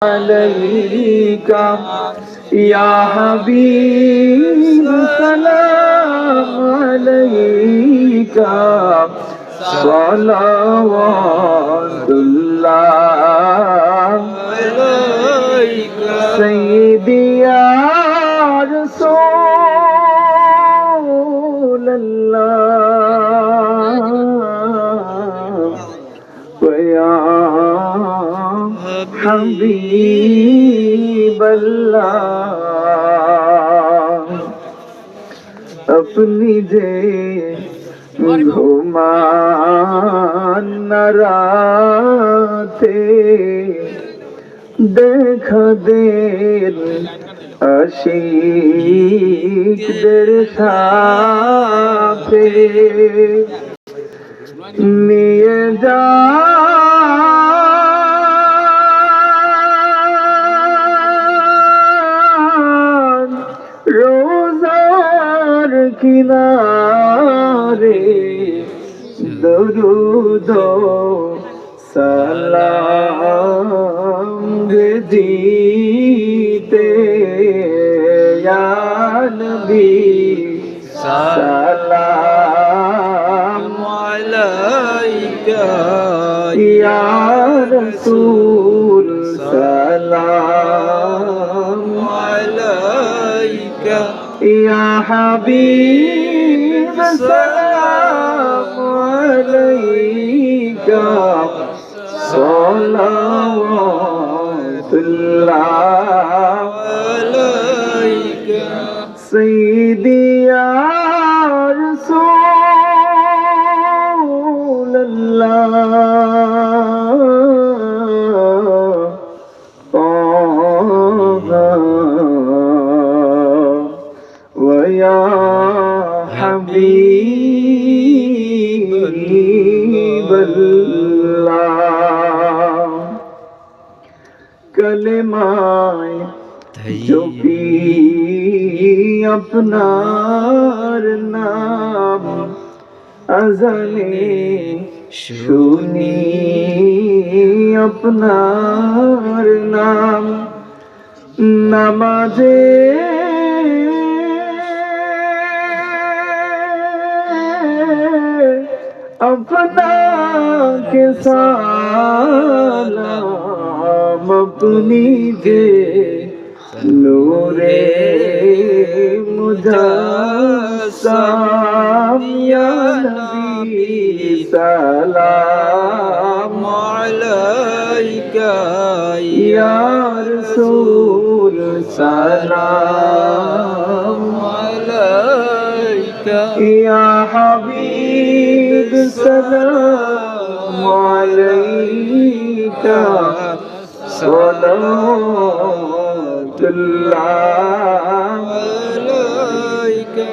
عليك يا حبيب سلام عليك صلوات الله عليك سيدي يا رسول الله ويا حبيب الله अपनी जे घुमान राते দেখা দেন আশিকদের সাথে নিয়ে যা রোজার কিনারে দরুদ সালাম দিতে ইয়া নবী সালাম আলাইকা ইয়া রাসূল সালাম আলাইকা ইয়া হাবিব সালাম আলাইকা সালাওয়াতুল্লাহ আলাইকা সাইয়্যিদি ইয়া রাসূলুল্লাহ ويا حبيب الله कलेमाए जो भी अपनार नाम अज़ने शुनी अपनार नाम नमाजे अपना के सालाम अपनी जे नूरे मुजस्सम या नबी सलाम अलैका या रसूल सलाम अलैका या हबीब सलाम अलैका सलावतुल्लाह अलैका